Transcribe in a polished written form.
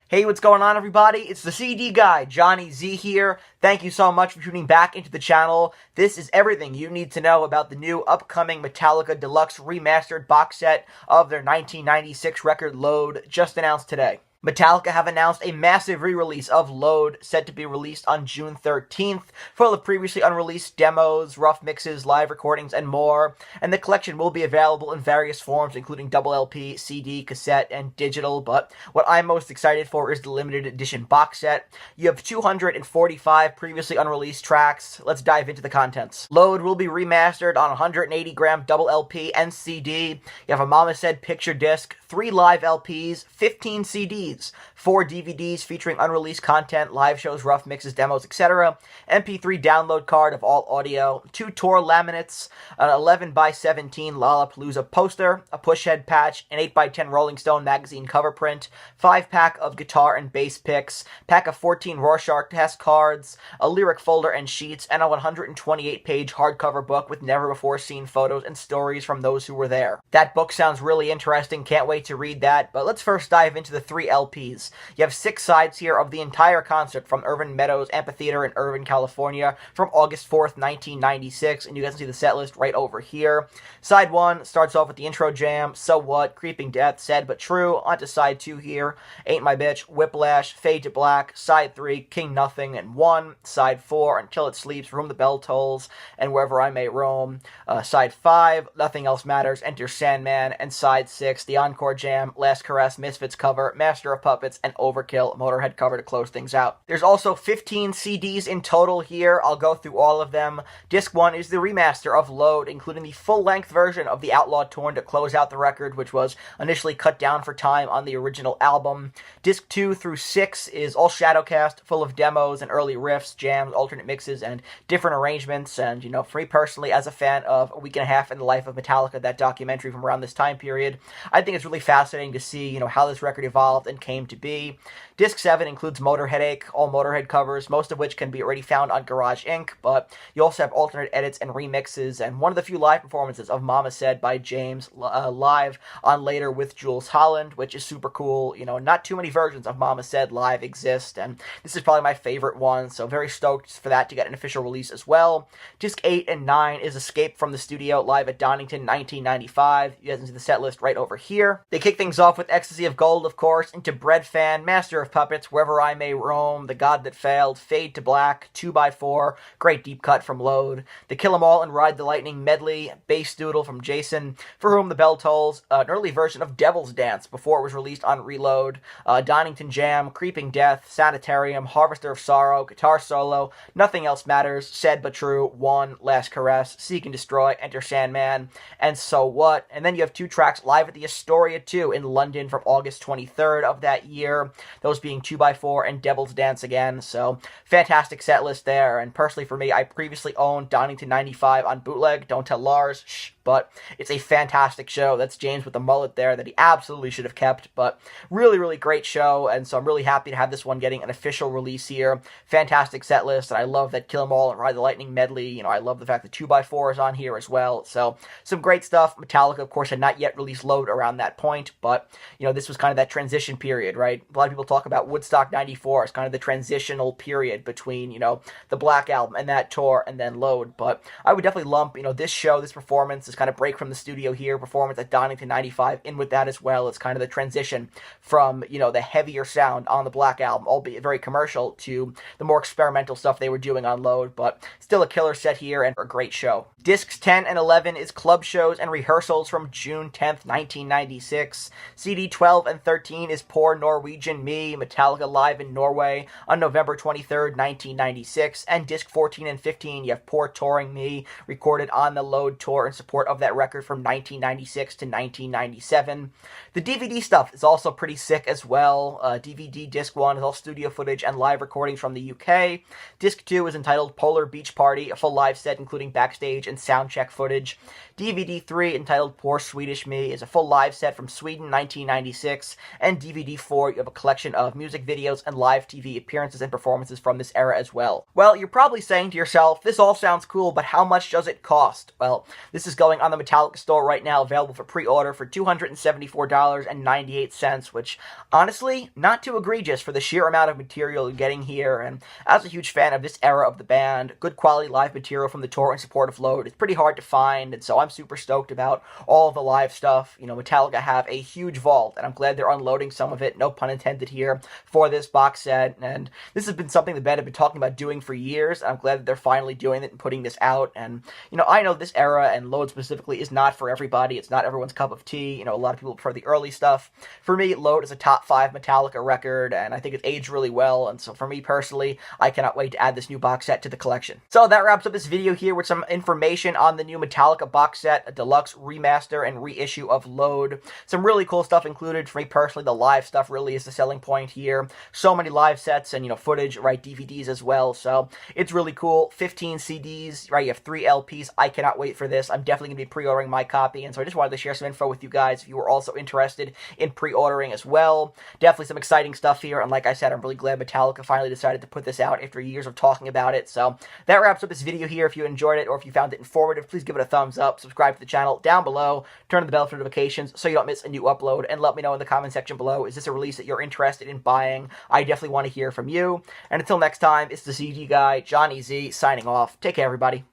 Hey, what's going on, everybody? It's the CD guy, Johnny Z here. Thank you so much for tuning back into the channel. This is everything you need to know about the new upcoming Metallica Deluxe Remastered box set of their 1996 record Load, just announced today. Metallica have announced a massive re-release of Load, set to be released on June 13th, full of previously unreleased demos, rough mixes, live recordings, and more. And the collection will be available in various forms, including double LP, CD, cassette, and digital. But what I'm most excited for is the limited edition box set. You have 245 previously unreleased tracks. Let's dive into the contents. Load will be remastered on 180-gram double LP and CD. You have a Mama Said picture disc, 3 live LPs, 15 CDs, 4 DVDs featuring unreleased content, live shows, rough mixes, demos, etc., MP3 download card of all audio, 2 tour laminates, an 11x17 Lollapalooza poster, a pushhead patch, an 8x10 Rolling Stone magazine cover print, 5-pack of guitar and bass picks, pack of 14 Rorschach test cards, a lyric folder and sheets, and a 128-page hardcover book with never-before-seen photos and stories from those who were there. That book sounds really interesting, can't wait to read that, but let's first dive into the 3 LPs. You have 6 sides here of the entire concert from Irvin Meadows Amphitheater in Irvine, California from August 4th, 1996, and you guys can see the set list right over here. Side 1 starts off with the intro jam, So What, Creeping Death, Sad But True. Onto side 2 here, Ain't My Bitch, Whiplash, Fade to Black. Side 3, King Nothing and One. Side 4, Until It Sleeps, Room the Bell Tolls, and Wherever I May Roam. Side 5, Nothing Else Matters, Enter Sandman. And side 6, the encore jam, Last Caress, Misfits cover, Master of Puppets, and Overkill Motorhead cover to close things out. There's also 15 CDs in total here. I'll go through all of them. Disc 1 is the remaster of Load, including the full-length version of the Outlaw Torn to close out the record, which was initially cut down for time on the original album. Disc 2 through 6 is all Shadowcast, full of demos and early riffs, jams, alternate mixes, and different arrangements. And, you know, for me personally, as a fan of A Week and a Half in the Life of Metallica, that documentary from around this time period, I think it's really fascinating to see, you know, how this record evolved and came to be. Disc 7 includes Motorheadache, all Motorhead covers, most of which can be already found on Garage Inc., but you also have alternate edits and remixes, and one of the few live performances of Mama Said by James live on Later with Jules Holland, which is super cool. You know, not too many versions of Mama Said live exist, and this is probably my favorite one, so very stoked for that to get an official release as well. Disc 8 and 9 is Escape from the Studio live at Donington 1995. You guys can see the set list right over here. They kick things off with Ecstasy of Gold, of course, into Bread Fan, Master of Puppets, Wherever I May Roam, The God That Failed, Fade to Black, 2x4, great deep cut from Load, the Kill 'Em All and Ride the Lightning medley, Bass Doodle from Jason, For Whom the Bell Tolls, an early version of Devil's Dance before it was released on Reload, Donington Jam, Creeping Death, Sanitarium, Harvester of Sorrow, Guitar Solo, Nothing Else Matters, Sad But True, One, Last Caress, Seek and Destroy, Enter Sandman, and So What. And then you have 2 tracks live at the Astoria 2 in London from August 23rd of that year, those being 2x4 and Devil's Dance again. So fantastic set list there, and personally for me, I previously owned Donington 95 on bootleg, don't tell Lars, shh, but it's a fantastic show. That's James with the mullet there that he absolutely should have kept, but really, really great show, and so I'm really happy to have this one getting an official release here. Fantastic set list, and I love that Kill 'Em All and Ride the Lightning medley. You know, I love the fact that 2x4 is on here as well, so some great stuff. Metallica, of course, had not yet released Load around that point, but, you know, this was kind of that transition period, right? A lot of people talk about Woodstock 94 as kind of the transitional period between, you know, the Black Album and that tour and then Load, but I would definitely lump, you know, this show, this performance, this kind of break from the studio here, performance at Donington 95 in with that as well. It's kind of the transition from, you know, the heavier sound on the Black Album, albeit very commercial, to the more experimental stuff they were doing on Load, but still a killer set here and a great show. Discs 10 and 11 is club shows and rehearsals from June 10th, 1996. CD 12 and 13 is Poor Norwegian Me, Metallica live in Norway on November 23rd, 1996. And disc 14 and 15, you have Poor Touring Me, recorded on the Load tour in support of that record from 1996 to 1997. The DVD stuff is also pretty sick as well. DVD disc 1 is all studio footage and live recordings from the UK. Disc 2 is entitled Polar Beach Party, a full live set including backstage and soundcheck footage. DVD 3, entitled Poor Swedish Me, is a full live set from Sweden 1996. And DVD DVD 4, you have a collection of music videos and live TV appearances and performances from this era as well. Well, you're probably saying to yourself, this all sounds cool, but how much does it cost? Well, this is going on the Metallica store right now, available for pre-order for $274.98, which, honestly, not too egregious for the sheer amount of material you're getting here, and as a huge fan of this era of the band, good quality live material from the tour in support of Load, it's pretty hard to find, and so I'm super stoked about all of the live stuff. You know, Metallica have a huge vault, and I'm glad they're unloading some of it, no pun intended here, for this box set, and this has been something the band have been talking about doing for years, and I'm glad that they're finally doing it and putting this out, and, you know, I know this era, and Load specifically, is not for everybody, it's not everyone's cup of tea, you know, a lot of people prefer the early stuff. For me, Load is a top 5 Metallica record, and I think it's aged really well, and so for me personally, I cannot wait to add this new box set to the collection. So that wraps up this video here with some information on the new Metallica box set, a deluxe remaster and reissue of Load. Some really cool stuff included. For me personally, the live stuff really is the selling point here. So many live sets and, you know, footage, right, DVDs as well, so it's really cool. 15 CDs, right, you have 3 LPs. I cannot wait for this. I'm definitely going to be pre-ordering my copy, and so I just wanted to share some info with you guys if you were also interested in pre-ordering as well. Definitely some exciting stuff here, and like I said, I'm really glad Metallica finally decided to put this out after years of talking about it. So that wraps up this video here. If you enjoyed it or if you found it informative, please give it a thumbs up, subscribe to the channel down below, turn on the bell for notifications so you don't miss a new upload, and let me know in the comment section below, is this a release that you're interested in buying? I definitely want to hear from you. And until next time, it's the CD guy, Johnny Z, signing off. Take care, everybody.